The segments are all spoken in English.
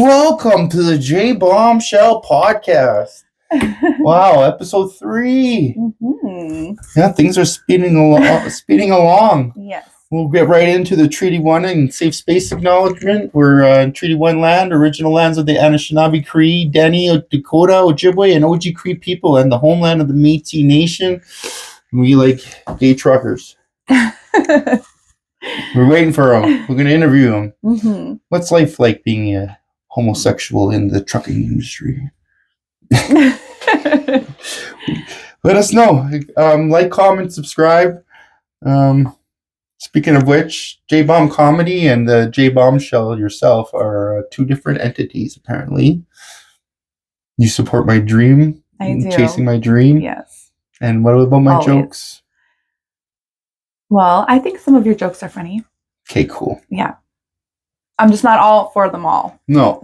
Welcome to the JBOMBSHELL podcast. Wow, episode 3. Mm-hmm. Yeah, things are speeding along. Yes. We'll get right into the Treaty 1 and Safe Space Acknowledgement. We're in Treaty 1 land, original lands of the Anishinaabe, Cree, Dene, Dakota, Ojibwe, and Oji Cree people, and the homeland of the Métis Nation. We like gay truckers. We're waiting for them. We're going to interview them. Mm-hmm. What's life like being a homosexual in the trucking industry? Let us know. Like, comment, subscribe. Speaking of which, J-Bomb Comedy and the J-Bombshell yourself are two different entities, apparently. You support my dream. I do. Chasing my dream. Yes. And what about my Always. jokes? Well, I think some of your jokes are funny. Okay, cool. Yeah. I'm just not all for them all. No.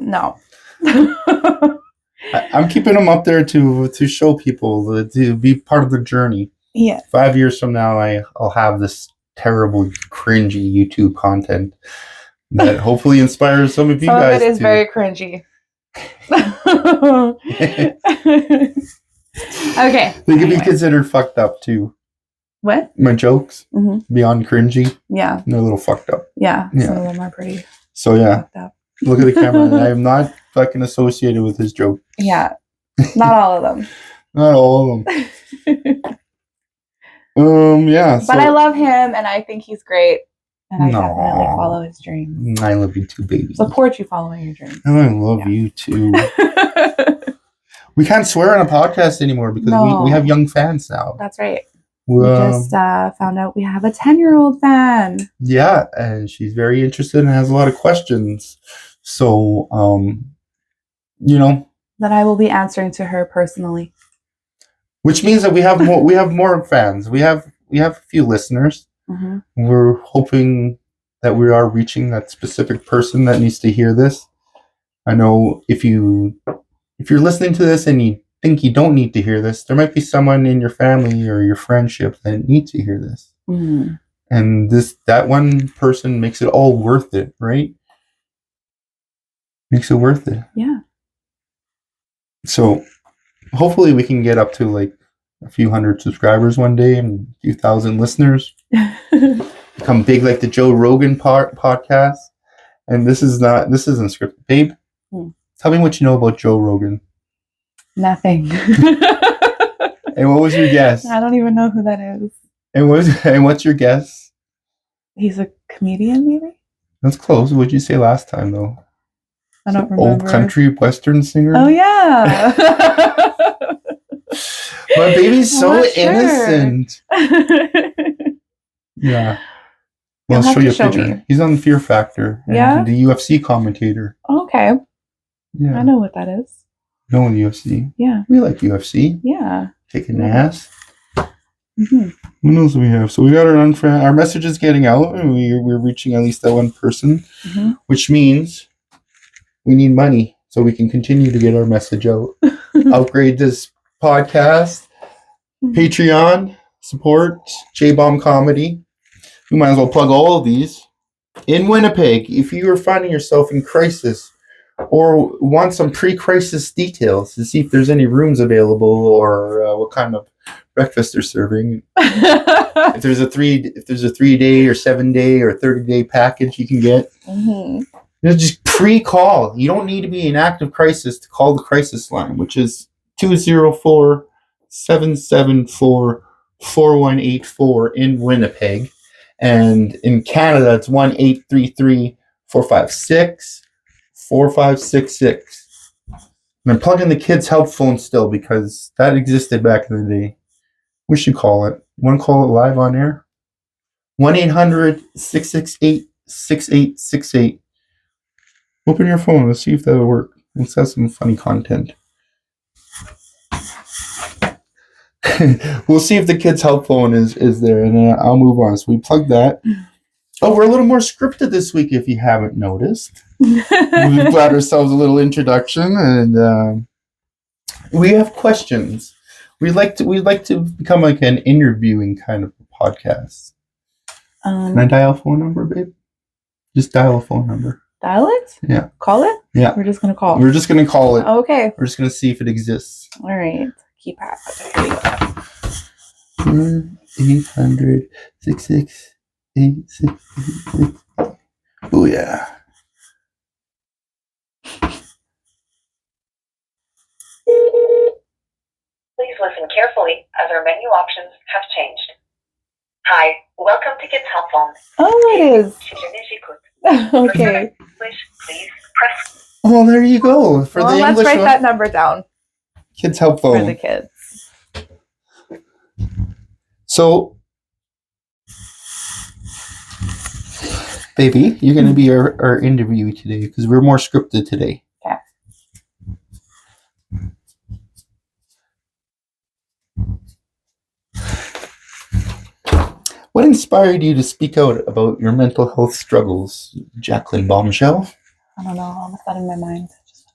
I'm keeping them up there to show people, to be part of the journey. Yeah. 5 years from now, I'll have this terrible, cringy YouTube content that hopefully inspires some of you guys. Some of it is very cringy. Okay. They can be considered fucked up too. What? My jokes, Mm-hmm. beyond cringy. Yeah. They're a little fucked up. Yeah. Yeah. Some of them are pretty So yeah, fucked up. look at the camera. I am not fucking associated with his joke. Yeah. Not all of them. Not all of them. Yeah. But I love him, and I think he's great. And I definitely follow his dream. I love you too, baby. Support you following your dream. I love you too. We can't swear on a podcast anymore because we have young fans now. That's right. We just found out we have a 10-year-old fan. Yeah, and she's very interested and has a lot of questions. So, that I will be answering to her personally. Which means that we have more. We have more fans. We have a few listeners. Mm-hmm. We're hoping that we are reaching that specific person that needs to hear this. I know if you're listening to this and you think you don't need to hear this, there might be someone in your family or your friendship that needs to hear this. Mm-hmm. And that one person makes it all worth it, right? Makes it worth it. Yeah. So hopefully we can get up to like a few hundred subscribers one day and a few thousand listeners. Become big like the Joe Rogan podcast. And this isn't scripted. Babe, tell me what you know about Joe Rogan. Nothing. And what was your guess? I don't even know who that is. And what's your guess? He's a comedian, maybe? That's close. What'd you say last time, though? I don't remember. Old country western singer? Oh, yeah. My baby's so innocent. Yeah. Well, I'll show you a picture. Me. He's on Fear Factor. And the UFC commentator. Okay. Yeah. I know what that is. No one UFC. Yeah. We like UFC. Yeah. Kicking ass. Mm-hmm. What else do we have? So we got our message is getting out, and we're reaching at least that one person, which means we need money so we can continue to get our message out. Upgrade this podcast, Patreon, support J-Bomb Comedy. We might as well plug all of these. In Winnipeg, if you are finding yourself in crisis or want some pre-crisis details to see if there's any rooms available or what kind of breakfast they're serving. if there's a 3-day or 7-day or 30-day package you can get. Just pre-call. You don't need to be in active crisis to call the crisis line, which is 204-774-4184 in Winnipeg. And in Canada, it's 1-833-456-4566. And I'm plugging the kids' help phone still because that existed back in the day. We should call it. Want to call it live on air? 1-800-668-6868. Open your phone. Let's see if that'll work. Let's have some funny content. We'll see if the kids' help phone is there, and then I'll move on. So we plug that. Oh, we're a little more scripted this week, if you haven't noticed. We've got ourselves a little introduction, and we have questions. We'd like to become like an interviewing kind of podcast. Can I dial a phone number, babe? Just dial a phone number. Yeah. Call it? Yeah. We're just going to call. We're just going to call it. Okay. We're just going to call. Okay. We're just going to call it. We're just going to see if it exists. All right. Keypad. Here we go. 800 66 Oh yeah. Please listen carefully as our menu options have changed. Hi, welcome to Kids Help Phone. Oh, it is. Okay. English, please press. Oh, there you go. For Well, the let's English write one. that number down Kids Help for the Phone. kids. So, baby, you're going to be our interview today because we're more scripted today. Okay. What inspired you to speak out about your mental health struggles, Jacqueline Bombshell? I don't know. All of a sudden, my mind just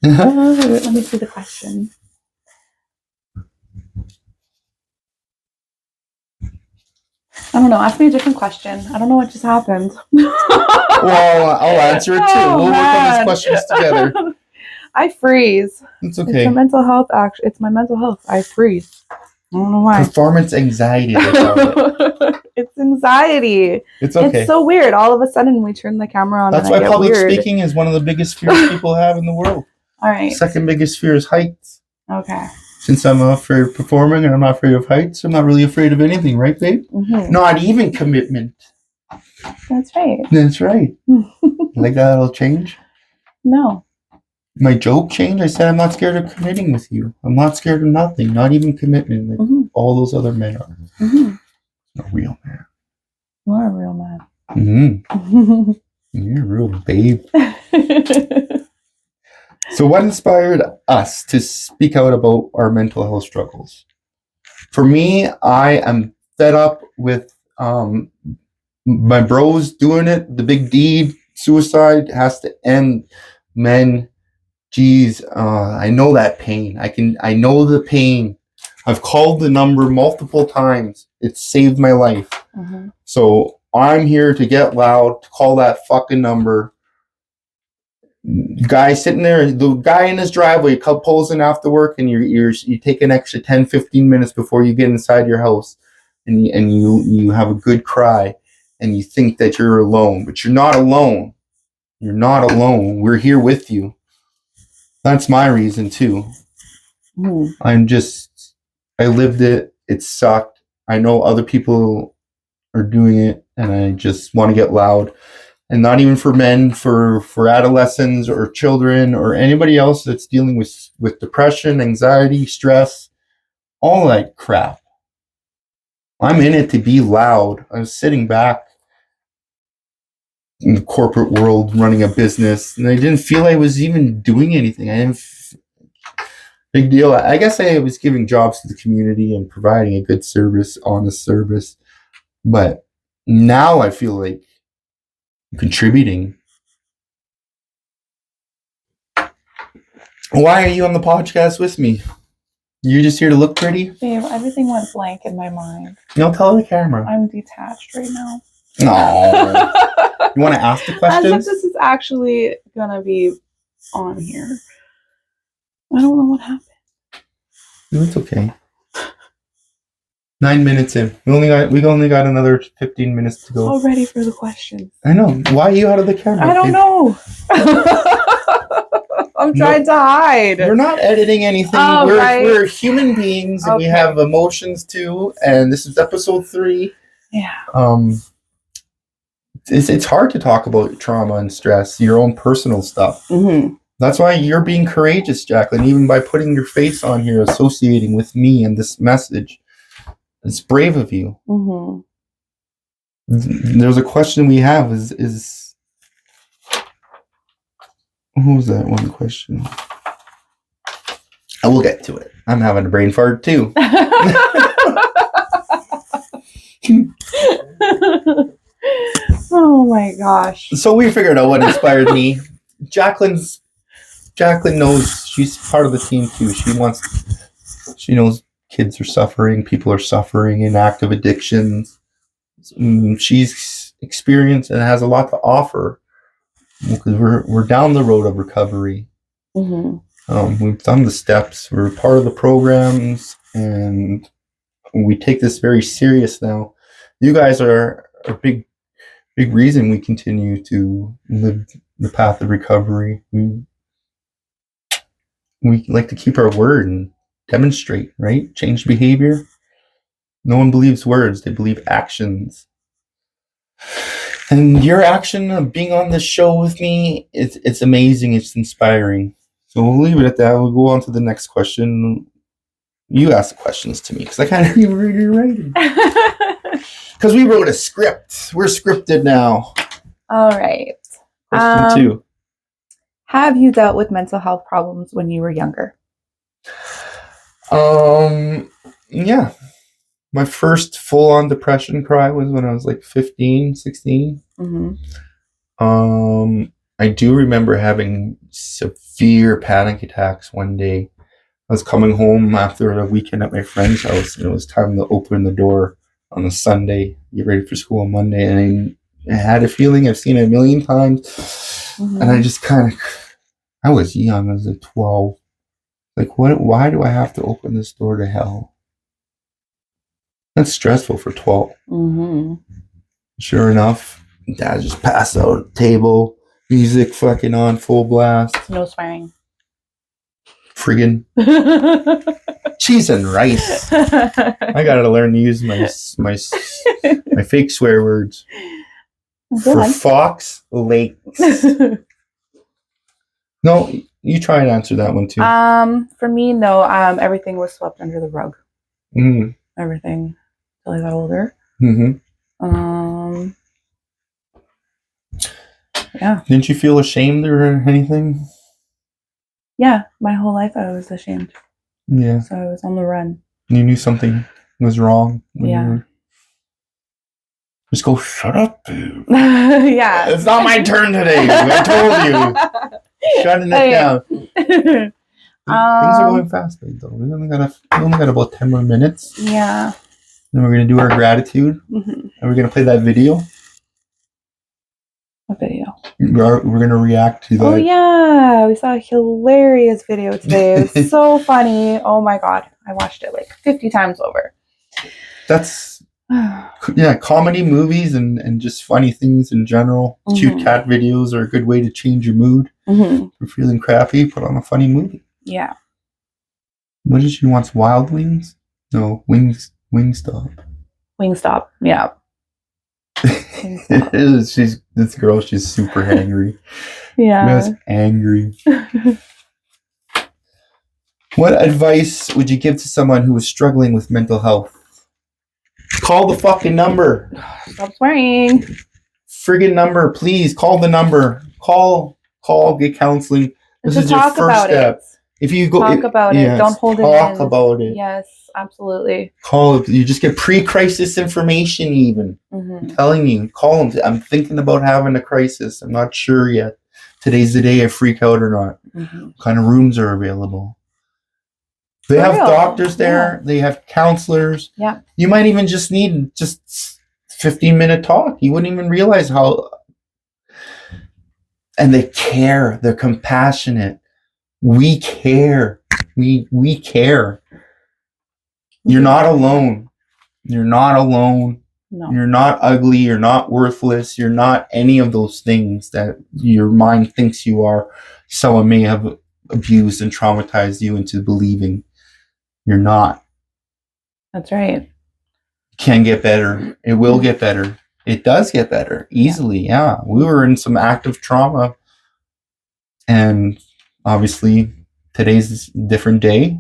went blank. Let me see the question. I don't know. Ask me a different question. I don't know what just happened. Well, I'll answer it too. We'll work on these questions together. I freeze. It's It's okay. a mental health. Actually, it's my mental health. I freeze. I don't know why. Performance anxiety, they call it. It's anxiety. It's okay. It's so weird. All of a sudden, we turn the camera on. That's and why I get public weird. speaking is one of the biggest fears people have in the world. All right. Second biggest fear is heights. Okay. Since I'm not afraid of performing and I'm not afraid of heights, I'm not really afraid of anything, right, babe? Mm-hmm. Not even commitment. That's right. That's right. Like that'll change? No. My joke changed? I said I'm not scared of committing with you. I'm not scared of nothing, not even commitment, like all those other men are. Mm-hmm. A real man. You are a real man. Mm-hmm. You're a real babe. So what inspired us to speak out about our mental health struggles? For me, I am fed up with my bros doing it. The big deed, suicide has to end. Men, geez, I know that pain. I know the pain. I've called the number multiple times. It saved my life. Mm-hmm. So I'm here to get loud, to call that fucking number. Guy sitting there, the guy in his driveway pulls in after work, and you take an extra 10-15 minutes before you get inside your house, and you have a good cry, and you think that you're alone, but you're not alone. You're not alone. We're here with you. That's my reason too. I lived it. It sucked. I know other people are doing it, and I just want to get loud. And not even for men, for adolescents or children or anybody else that's dealing with depression, anxiety, stress, all that crap. I'm in it to be loud. I was sitting back in the corporate world running a business, and I didn't feel I was even doing anything. Big deal. I guess I was giving jobs to the community and providing a good service, honest service. But now I feel like contributing. Why are you on the podcast with me? You're just here to look pretty? Babe, everything went blank in my mind. No, tell the camera. I'm detached right now. No. You want to ask the questions? As if this is actually gonna be on here. I don't know what happened. It's okay. 9 minutes in. We only got another 15 minutes to go. So ready for the questions. I know. Why are you out of the camera? I don't know. I'm trying to hide. We're not editing anything. Oh, we're human beings, and we have emotions too. And this is episode 3. Yeah. It's hard to talk about trauma and stress, your own personal stuff. Mm-hmm. That's why you're being courageous, Jacqueline, even by putting your face on here, associating with me and this message. It's brave of you. Mm-hmm. There's a question we have is who's that one question? I will get to it. I'm having a brain fart too. Oh my gosh. So we figured out what inspired me. Jacqueline knows she's part of the team too. She knows kids are suffering, people are suffering in active addictions. She's experienced and has a lot to offer. because we're down the road of recovery. We've done the steps. We're part of the programs, and we take this very serious now. You guys are a big reason we continue to live the path of recovery. We like to keep our word and demonstrate, right? Change behavior. No one believes words, they believe actions. And your action of being on this show with me, it's amazing, it's inspiring. So we'll leave it at that. We'll go on to the next question. You ask the questions to me because I kind of read your writing. Because we wrote a script. We're scripted now. All right. Question 2. Have you dealt with mental health problems when you were younger? Yeah. My first full-on depression cry was when I was like 15, 16. I do remember having severe panic attacks one day. I was coming home after a weekend at my friend's house, and it was time to open the door on a Sunday, get ready for school on Monday, and I had a feeling I've seen it a million times, and I just I was young, I was like 12. Like, why do I have to open this door to hell? That's stressful for 12. Sure enough, Dad just passed out at the table, music fucking on full blast. No swearing. Friggin' cheese and rice. I gotta learn to use my fake swear words. For Fox Lakes. No, you try and answer that one too. For me, no. Everything was swept under the rug. Everything until I got older. Yeah. Didn't you feel ashamed or anything? Yeah, my whole life I was ashamed. Yeah. So I was on the run. You knew something was wrong. Yeah. Just go, shut up, dude. Yeah. It's not my turn today. I told you. Shutting it down. Things are going fast, though. We only got about 10 more minutes. Yeah. Then we're going to do our gratitude. And we're going to play that video. What video? We're going to react to that. Oh, yeah. We saw a hilarious video today. It was so funny. Oh, my God. I watched it like 50 times over. That's, yeah, comedy movies and just funny things in general. Cute cat videos are a good way to change your mood. If you're feeling crappy, put on a funny movie. Yeah. What did she want? Wild Wings? No, Wingstop. Wingstop, yeah. This girl, she's super angry. Yeah. She's angry. What advice would you give to someone who is struggling with mental health? Call the fucking number. Stop swearing. Friggin' number, please. Call the number. Call, get counseling. This is your first step. If you go talk about it, don't hold it in. Talk about it. Yes, absolutely. Call it. You just get pre-crisis information even. I'm telling you, call them. I'm thinking about having a crisis. I'm not sure yet. Today's the day I freak out or not. What kind of rooms are available? They have doctors there. Yeah. They have counselors. Yeah. You might even just need 15-minute talk. You wouldn't even realize how. And they care. They're compassionate. We care. We care. You're not alone. You're not alone. No. You're not ugly. You're not worthless. You're not any of those things that your mind thinks you are. Someone may have abused and traumatized you into believing. You're not. That's right. It can get better. It will get better. It does get better easily. Yeah. We were in some active trauma, and obviously today's a different day,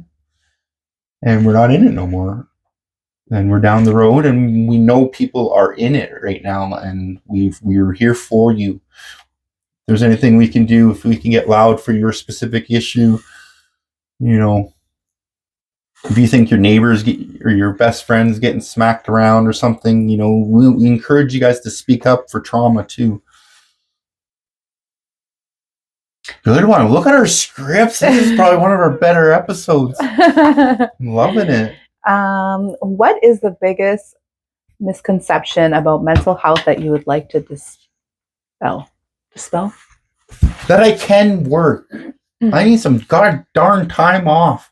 and we're not in it no more, and we're down the road, and we know people are in it right now, and we're here for you. If there's anything we can do, if we can get loud for your specific issue, if you think your neighbors or your best friends getting smacked around or something, we encourage you guys to speak up for trauma too. Good one. Look at our scripts. This is probably one of our better episodes. I'm loving it. What is the biggest misconception about mental health that you would like to dispel? Dispel? that I can work. I need some god darn time off.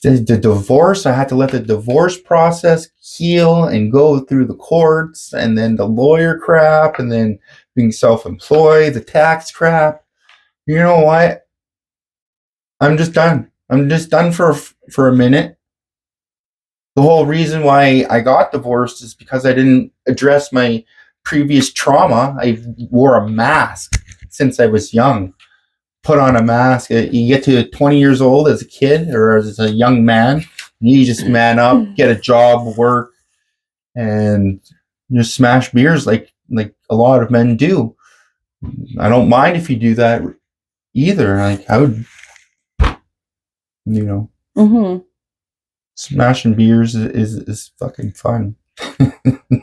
The divorce, I had to let the divorce process heal and go through the courts, and then the lawyer crap, and then being self-employed, the tax crap. You know what? I'm just done. I'm just done for a minute. The whole reason why I got divorced is because I didn't address my previous trauma. I wore a mask since I was young. Put on a mask. You get to 20 years old as a kid or as a young man, you just man up, get a job, work, and just smash beers like a lot of men do. I don't mind if you do that either. Like I would, smashing beers is fucking fun.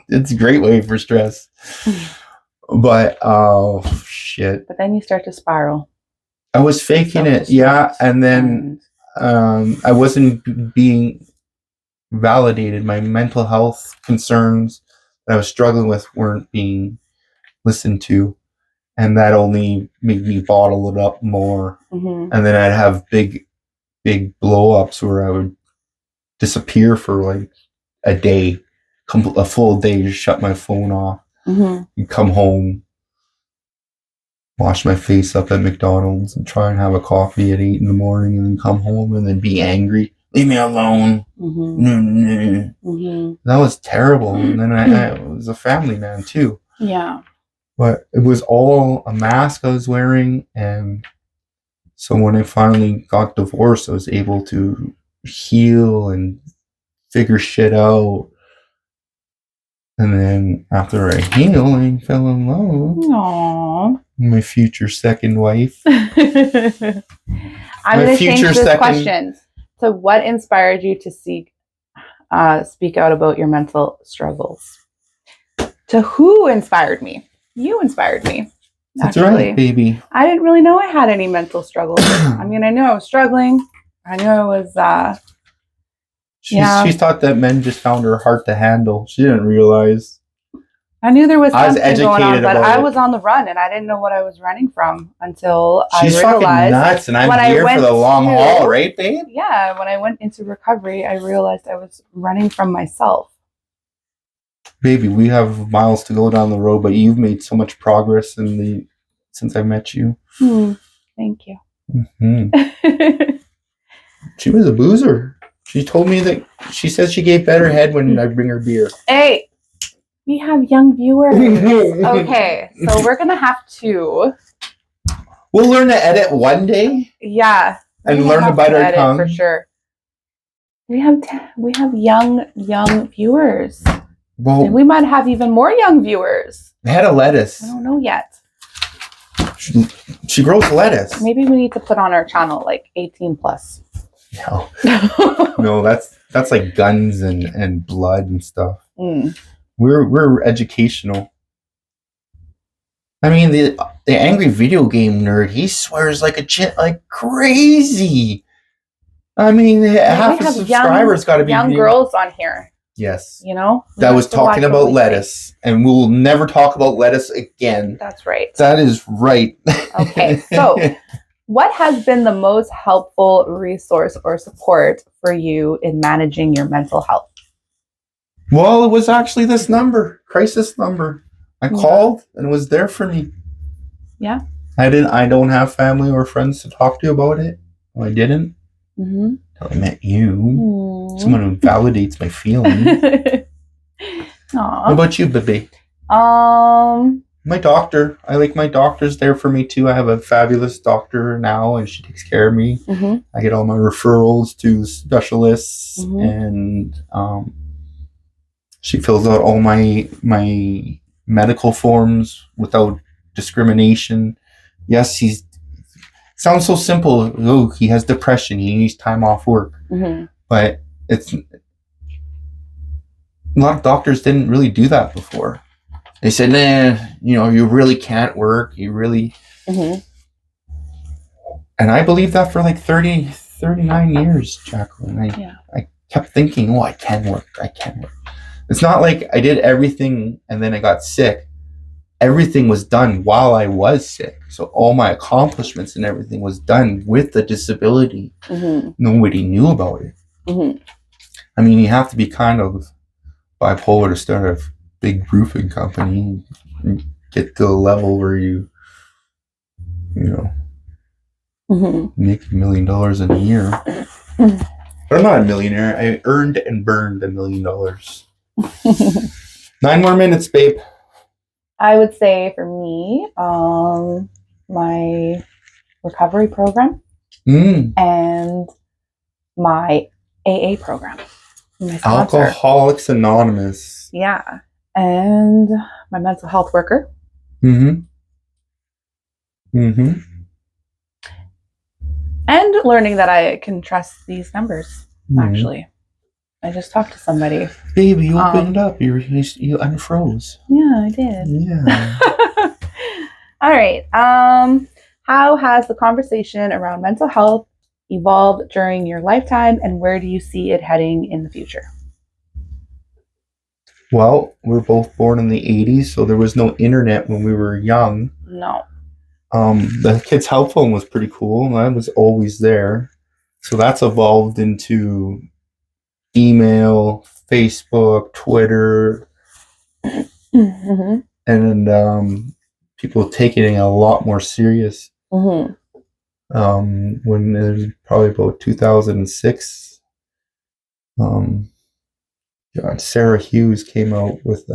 It's a great way for stress. But oh shit. But then you start to spiral. I was faking it, yeah, and then I wasn't being validated. My mental health concerns that I was struggling with weren't being listened to, and that only made me bottle it up more. And then I'd have big blow ups where I would disappear for like a day, a full day, just shut my phone off, and come home, wash my face up at McDonald's and try and have a coffee at 8 a.m. and then come home and then be angry. Leave me alone. That was terrible. And then I was a family man too. Yeah. But it was all a mask I was wearing. And so when I finally got divorced, I was able to heal and figure shit out. And then after I healed, I fell in love. Aww. My future second wife. I'm going to change this question. So what inspired you to speak out about your mental struggles? To who inspired me? You inspired me. That's right, baby. I didn't really know I had any mental struggles. I mean, I knew I was struggling. I knew I was... She thought that men just found her hard to handle. She didn't realize. I knew there was something going on, but I was on the run, and I didn't know what I was running from until I realized. She's fucking nuts, and I'm here for the long haul, right, babe? Yeah, when I went into recovery, I realized I was running from myself. Baby, we have miles to go down the road, but you've made so much progress since I met you. Thank you. She was a boozer. She told me that she says she gave better head when I bring her beer. Hey, we have young viewers. Okay, so we're gonna have to. We'll learn to edit one day. Yeah, and learn to bite our tongue for sure. We have young viewers. Well, and we might have even more young viewers. Head of lettuce. I don't know yet. She grows lettuce. Maybe we need to put on our channel like 18 plus. No. No, that's like guns and blood and stuff. We're educational. I mean, the angry video game nerd, he swears like crazy. I mean, half the subscribers got to be young girls on here. Yes. You know? That was talking about lettuce, and we'll never talk about lettuce again. That's right. That is right. Okay, so what has been the most helpful resource or support for you in managing your mental health? Well, it was actually this number, crisis number. I called and it was there for me. Yeah. I don't have family or friends to talk to about it. Well, I didn't. Until I met you. Someone who validates my feelings. Aww. What about you, baby? My doctor. I like my doctor's there for me too. I have a fabulous doctor now, and she takes care of me. I get all my referrals to specialists, and she fills out all my medical forms without discrimination. Yes, sounds so simple. Oh, he has depression. He needs time off work. But a lot of doctors didn't really do that before. They said, nah, you really can't work. You really... And I believed that for like 39 years, Jacqueline. I kept thinking, oh, I can work. It's not like I did everything and then I got sick. everything was done while I was sick. So all my accomplishments and everything was done with the disability. Nobody knew about it. I mean, you have to be kind of bipolar to start a big roofing company and get to a level where you make $1 million in a year. But I'm not a millionaire. I earned and burned $1 million. 9 more minutes, babe. I would say for me, my recovery program and my AA program. My sponsor. Alcoholics Anonymous. Yeah. And my mental health worker. And learning that I can trust these numbers, actually. I just talked to somebody. Baby, you opened up. You unfroze. Yeah, I did. Yeah. All right. How has the conversation around mental health evolved during your lifetime, and where do you see it heading in the future? Well, we're both born in the 80s, so there was no internet when we were young. No. The Kids Help Phone was pretty cool, and I was always there. So that's evolved into email, Facebook, Twitter, and people taking it a lot more serious. When it was probably about 2006, Sarah Hughes came out with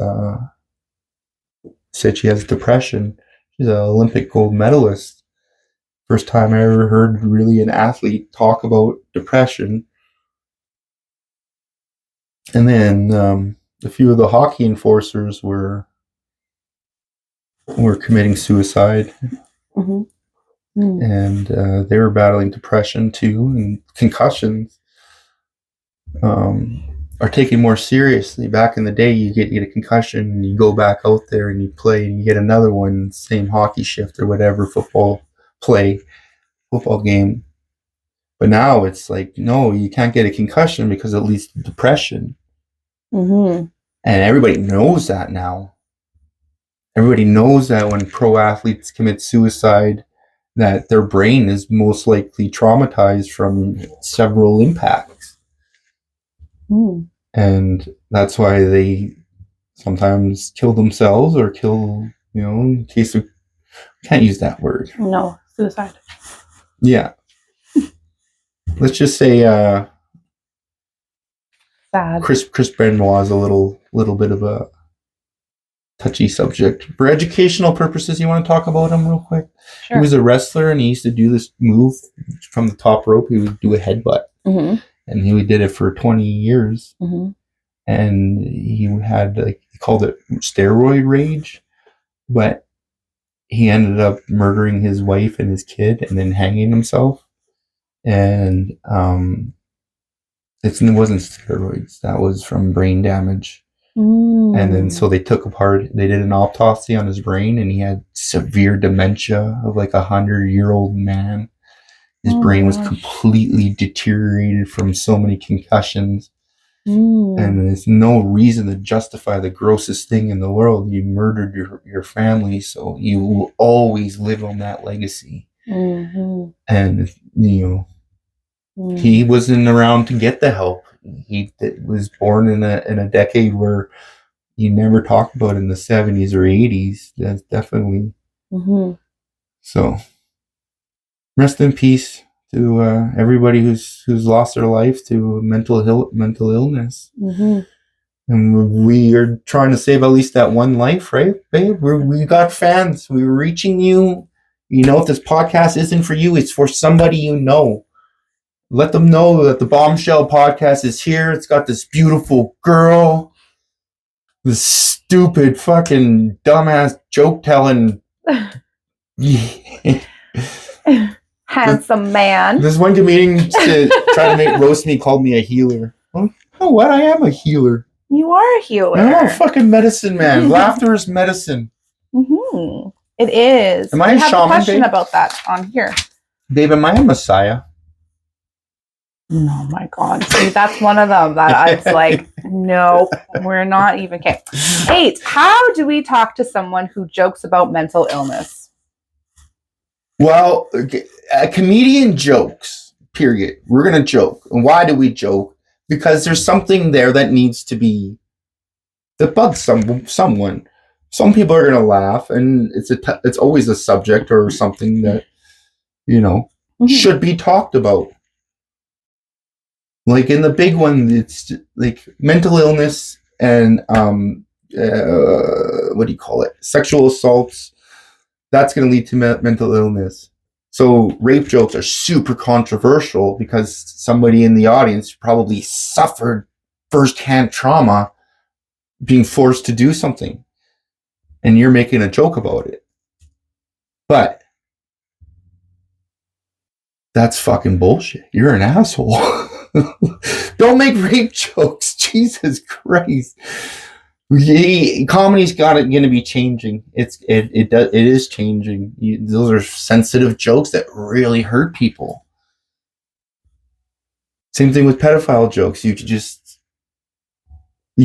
said she has depression. She's an Olympic gold medalist. First time I ever heard really an athlete talk about depression. And then a few of the hockey enforcers were committing suicide. And they were battling depression too, and concussions are taken more seriously. Back in the day, you get a concussion and you go back out there and you play and you get another one, same hockey shift or whatever, football game. But now it's like, no, you can't get a concussion because it leads to depression. And everybody knows that now. Everybody knows that when pro athletes commit suicide, that their brain is most likely traumatized from several impacts. And that's why they sometimes kill themselves or kill, in case of, can't use that word. No, suicide. Yeah. Let's just say sad. Chris Benoit is a little bit of a touchy subject. For educational purposes, you want to talk about him real quick? Sure. He was a wrestler and he used to do this move from the top rope. He would do a headbutt. And he did it for 20 years. And he had, he called it steroid rage. But he ended up murdering his wife and his kid and then hanging himself. And it wasn't steroids. That was from brain damage. And then so they did an autopsy on his brain, and he had severe dementia of like 100-year-old man. His brain was completely deteriorated from so many concussions. And there's no reason to justify the grossest thing in the world. You murdered your family, so you will always live on that legacy. And, he wasn't around to get the help. He was born in a decade where you never talked about in the 70s or 80s. That's definitely. So, rest in peace to everybody who's lost their life to mental illness. And we are trying to save at least that one life, right, babe? We got fans. We're reaching you. If this podcast isn't for you, it's for somebody you know. Let them know that the Bombshell podcast is here. It's got this beautiful girl, this stupid fucking dumbass joke telling handsome man. This one comedian tried to roast me, called me a healer. Oh, what? I am a healer. You are a healer. I'm a fucking medicine man. Laughter is medicine. It is. Am I a shaman, a question babe? about that on here. Babe, am I a messiah? Oh my God. See, that's one of them that it's like, no, we're not even. Okay. 8. How do we talk to someone who jokes about mental illness? Well, a comedian jokes, period. We're going to joke. And why do we joke? Because there's something there that needs to be, that bugs someone. Some people are going to laugh, and it's always a subject or something that, should be talked about. Like in the big one, it's like mental illness and what do you call it? Sexual assaults. That's going to lead to mental illness. So rape jokes are super controversial because somebody in the audience probably suffered firsthand trauma being forced to do something, and you're making a joke about it. But that's fucking bullshit. You're an asshole. Don't make rape jokes. Jesus Christ. Comedy's going to be changing. It is changing. Those are sensitive jokes that really hurt people. Same thing with pedophile jokes. You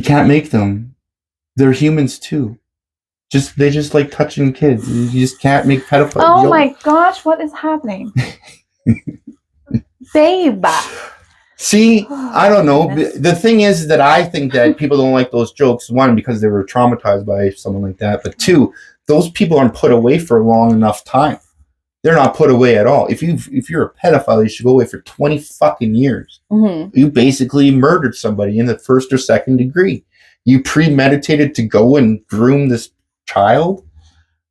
can't make them. They're humans too. They just like touching kids. You just can't make pedophile jokes. Oh my gosh, what is happening? Babe. See, I don't know. The thing is that I think that people don't like those jokes. 1, because they were traumatized by someone like that. But 2, those people aren't put away for a long enough time. They're not put away at all. If you're a pedophile, you should go away for 20 fucking years. Mm-hmm. You basically murdered somebody in the 1st or 2nd degree. You premeditated to go and groom this child.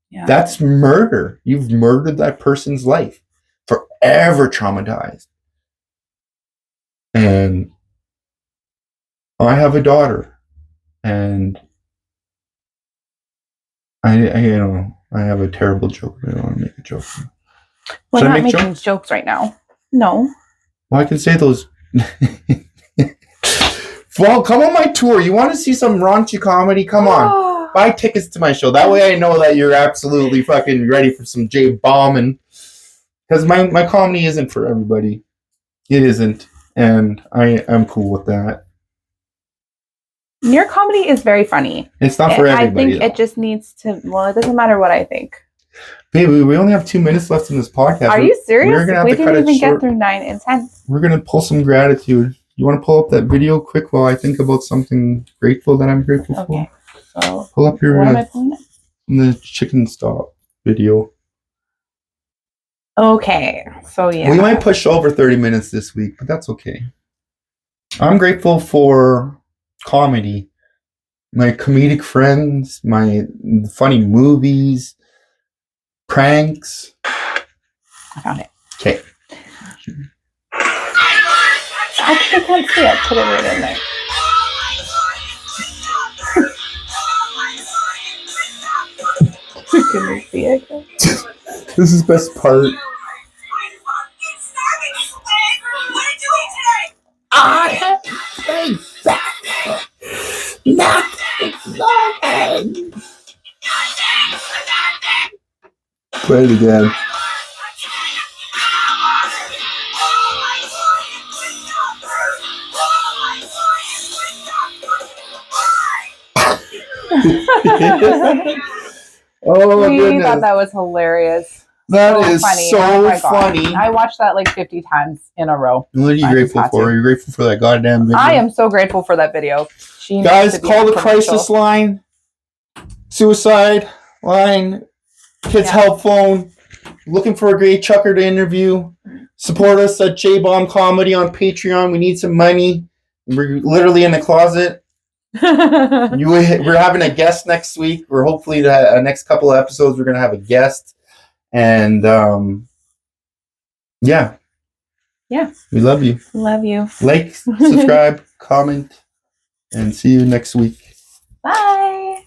Yeah. That's murder. You've murdered that person's life. Forever traumatized. And I have a daughter, and I have a terrible joke. I don't want to make a joke. We're not making jokes right now. No. Well, I can say those. Well, come on my tour. You want to see some raunchy comedy? Come on. Buy tickets to my show. That way I know that you're absolutely fucking ready for some J-bomb. And because my comedy isn't for everybody. It isn't. And I am cool with that. Your comedy is very funny. It's not for everybody. I think it just needs to. Well, it doesn't matter what I think. Baby, we only have 2 minutes left in this podcast. Are you serious? We didn't even get through 9 and 10. We're gonna pull some gratitude. You want to pull up that video quick while I think about something grateful that I'm grateful for? Okay. So pull up your. What am I pulling? The chicken stop video. Okay, so yeah. We might push over 30 minutes this week, but that's okay. I'm grateful for comedy. My comedic friends, my funny movies, pranks. I found it. Okay. I can't see it. Put it right in there. Can you see it? This is the best part. I have nothing. Play it again. Oh my goodness. I thought that was hilarious. That is funny. So funny. I watched that like 50 times in a row. What are you grateful for? Are you grateful for that goddamn video? I am so grateful for that video. Guys, call the crisis line, suicide line, kids help phone. Looking for a great chucker to interview. Support us at J-Bomb Comedy on Patreon. We need some money. We're literally in the closet. We're having a guest next week. We're hopefully the next couple of episodes we're gonna have a guest, and yeah, we love you. Love you. Like, subscribe, comment, and see you next week. Bye.